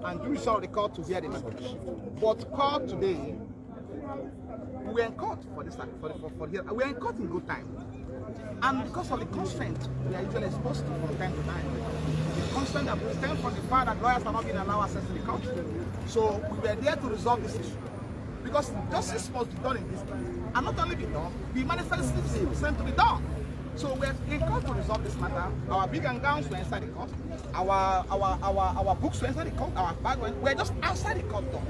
and judicial the court to hear the message. But court today, we are in court for this time, for here. We are in court in good time. And because of the constraint we are usually exposed to from time to time, the constraint that stems from the fact that lawyers are not being allowed access to the court. So we were there to resolve this issue. Because justice must be done in this case. And not only be done, be manifestly sent to be done. So we're in court to resolve this matter. Our big and gowns were inside the court. Our books were inside the court. Our bag we're just outside the court door.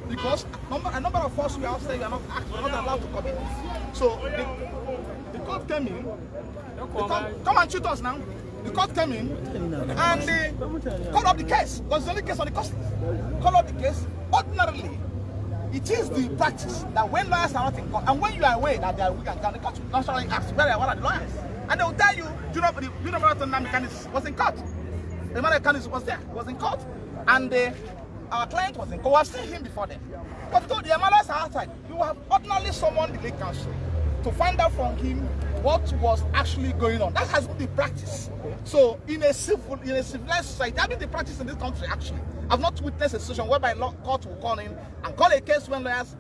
Because a number of us who are outside, we are not allowed to come in. So the court came in. Come and shoot us now. The court came in and they called up the case. Because the only case on the court. Called up the case. Ordinarily, it is the practice that when lawyers are not in court, and when you are aware that they are weak and down, the court will naturally ask, what are the lawyers? And they will tell you, the Marathon mechanics was in court. The mechanics was there, was in court. And our client was in court. We have seen him before then. But the lawyers are outside. You have ordinarily summoned the legal counsel to find out from him what was actually going on. That has been the practice. So in a civilized society, that has been the practice in this country actually. I've not witnessed a situation whereby court will call in and call a case when lawyers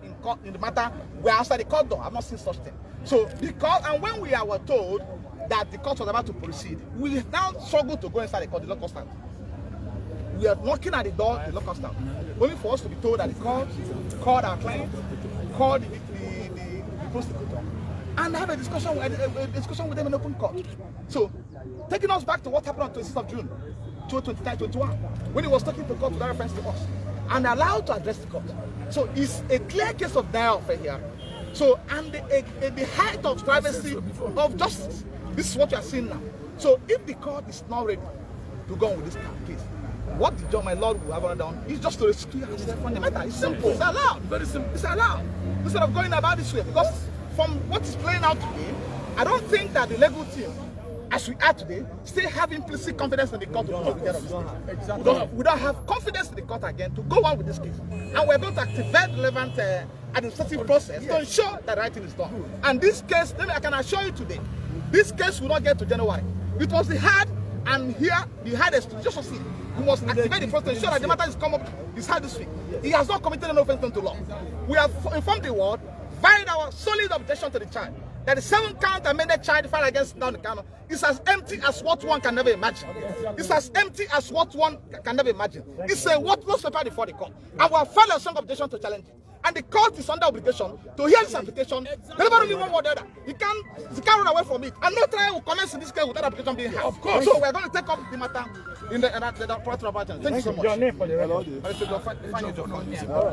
in the matter were outside the court door. I've not seen such thing. So and when we were told that the court was about to proceed, we now struggle to go inside the court, the local stand. We are knocking at the door, the local stand, only for us to be told that the court called our client, called the prosecutor, and have a discussion with them in open court. So, taking us back to what happened on 26th of June, 2021, when he was talking to court with reference to us, and allowed to address the court. So, it's a clear case of denial of fair here. So, and the height of privacy of justice. This is what you are seeing now. So, if the court is not ready to go on with this case, what the judge, my lord, will have done is just to rescue himself from the matter. It's simple. It's allowed. Very simple. It's allowed. Instead of going about this way, because from what is playing out today, I don't think that the legal team, as we are today, still have implicit confidence in the court to go together with this case. Exactly. We don't have confidence in the court again to go on with this case. And we're going to activate relevant administrative process to ensure that the right thing is done. And this case, I can assure you today, this case will not get to January. It was the hard, and here, the hardest to just see. We must activate the process to ensure that the matter is come up, is hard this week. He has not committed an offense to law. We have informed the world, filed our solid objection to the charge, that the 7-count amended charge filed against Nnamdi Kanu is as empty as what one can never imagine. It's as empty as what one can never imagine. It's a worthless paper before the court. And we have filed a strong objection to challenge it. And the court is under obligation to hear this application. Deliver only one word or the other. He can't run away from it. And no trial will commence in this case without application being held. Of course. So we're going to take up the matter in the part of our channel. Thank you so much. Your name for the record.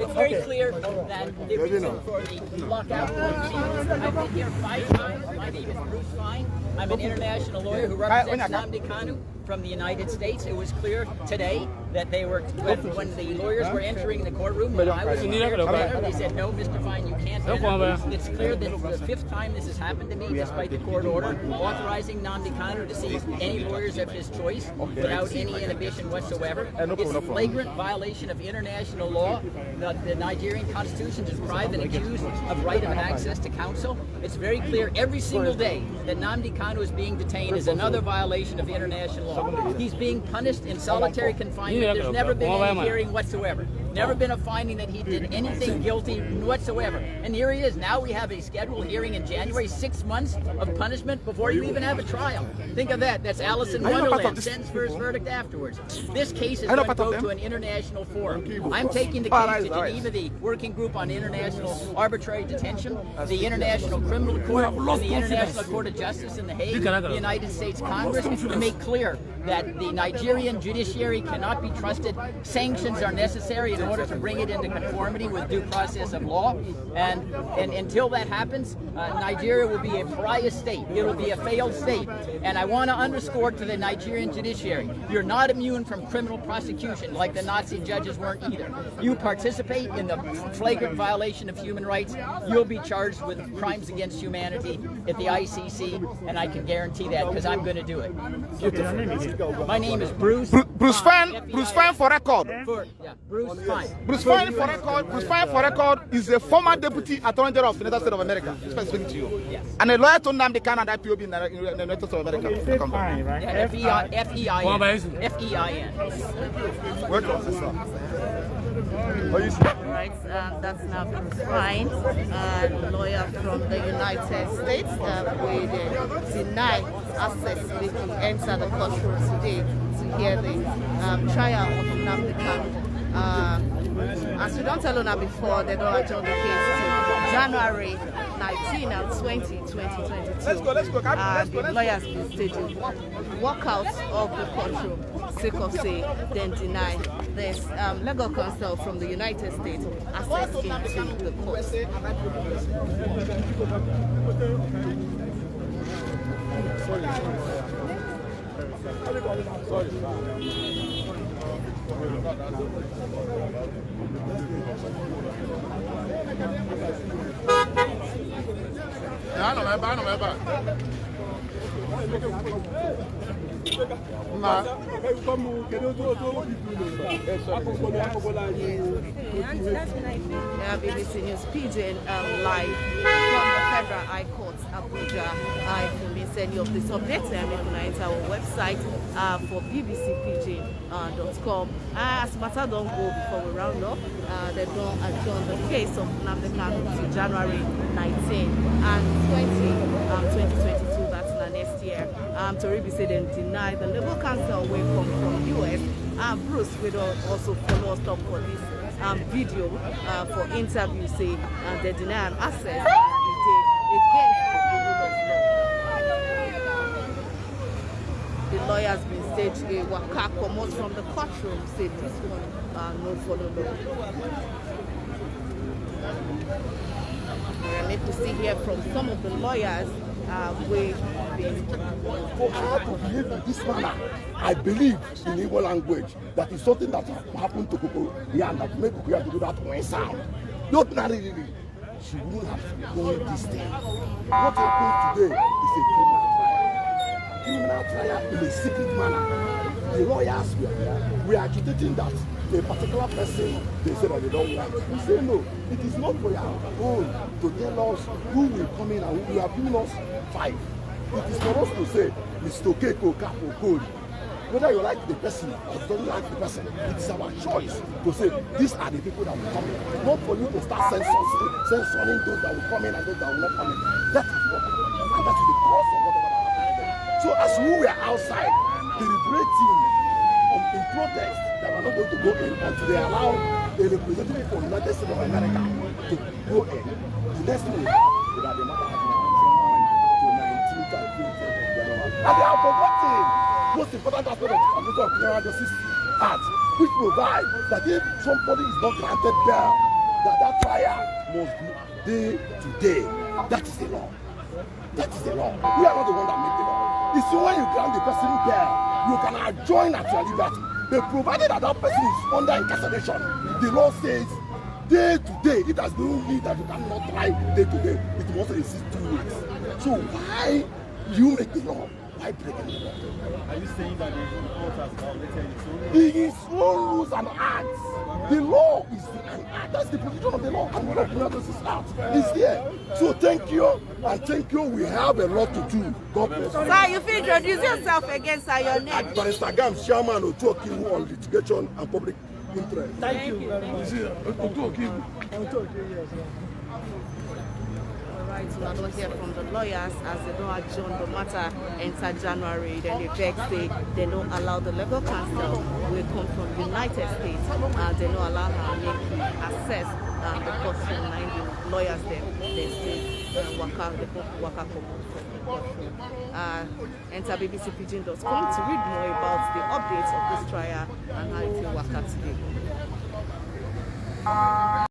It's very clear that the reason for the lockout. I've been here 5 times. My name is Bruce Fine. I'm an international lawyer who represents Nnamdi Kanu from the United States. It was clear today that they were, when the lawyers were entering the courtroom, when I was there together, they said, no, Mr. Fine, you can't enter. It's clear that it's the 5th time this has happened to me, despite the court order authorizing Nnamdi Kanu to see any lawyers of his choice without any inhibition whatsoever. It's a flagrant violation of international law. The Nigerian Constitution deprives an accused of right of access to counsel. It's very clear every single day that Nnamdi Kanu is being detained is another violation of international law. He's being punished in solitary confinement. There's never been any hearing whatsoever. Never been a finding that he did anything guilty whatsoever. And here he is. Now we have a scheduled hearing in January, 6 months of punishment before you even have a trial. Think of that. That's Alice in Wonderland. Sentence first verdict afterwards. This case is going to go to an international forum. I'm taking the case to Geneva, the Working Group on International Arbitrary Detention, the International Criminal Court, and the International Court of Justice in The Hague, the United States Congress, to make clear that the Nigerian judiciary cannot be trusted. Sanctions are necessary in order to bring it into conformity with due process of law. And until that happens, Nigeria will be a pariah state. It will be a failed state. And I want to underscore to the Nigerian judiciary, you're not immune from criminal prosecution like the Nazi judges weren't either. You participate in the flagrant violation of human rights, you'll be charged with crimes against humanity at the ICC, and I can guarantee that because I'm going to do it. My name is Bruce. Bruce Fine. Bruce Fine for record. Bruce Fine. Bruce Fine for record. Bruce Fine for record is a former deputy attorney general of the United States of America. Speaking to you. Yes. And a lawyer to Nnamdi Kanu and IPOB in the United States of America. Fine, right? F-E-I-N. Welcome, sir. Right, that's now Pt.3, lawyer from the United States. We deny access to enter the courtroom today to hear the trial of Nnamdi Kanu. As we don't tell Una before, they don't adjourn the case to January 19 and 20, 2022. Let's go. The lawyers will staging walkouts of the courtroom, sake of say, then deny. There's legal counsel from the United States access into the court. BBC News Pidgin live from the Federal High Court, Abuja. If you miss any of this update, you can enter our website for bbcpidgin.com. As matter don't go before we round up, they don't adjourn the case of Nnamdi Kanu to January 19 and 2022. That's next year. Toribi said they deny the legal counsel will come from US. Bruce will also follow us up for this video for interview. Say they deny an access against the rule of law. The lawyers been staged a waka comot from the courtroom. Say this one no follow law. Make we see here from some of the lawyers. For how to behave in this manner, I believe in Igbo language that is something that happened to Koko here and that made Koko here to do that one sound. Not really, she wouldn't have done this thing. What happened today is a criminal trial in a secret manner. The lawyers we are agitating that a particular person, they say that they don't want. We say no, it is not for your own to tell us who will come in and who will have given us 5. It is for us to say, Mr. Keko, Kapo, Code. Whether you like the person or you don't like the person, it is our choice to say, these are the people that will come in. Not for you to start censoring those that will come in and those that will not come in. That is what, and that is the cause of whatever that happened. So as we were outside, deliberating in protest, that we're not going to go in until they allow a representative from the United States of America to go in. The next thing is that the matter has been to 19th and 20th of January. And they have forgotten most important aspect of the Commission of Criminal Justice Act, which provides that if somebody is not granted bail, that trial must be day to day. That is the law. That is the law. We are not the one that make the law. It's when you grant the person bail, you can adjourn at your liberty. But provided that person is under incarceration, the law says day to day. It has no need that you cannot try day to day. It must exist 2 weeks. So why you make the law? Why breaking the law? Are you saying that the court has violated its own rules and acts? The law is an act. That's the position of the law. And what Criminal Justice Act is there. So thank you, and thank you. We have a lot to do. God bless you. Sir, you feel introduce yourself against your name. At Barrister Chairman Otuokiwu on litigation and public interest. Thank you. Alright, so I don't hear from the lawyers as they don't adjourn the matter enter January. Then they vex, they don't allow the legal counsel will come from the United States and they don't allow her make access the courtroom. And the lawyers they say waka enter bbcpidgin.com to read more about the updates of this trial and how it will work out today.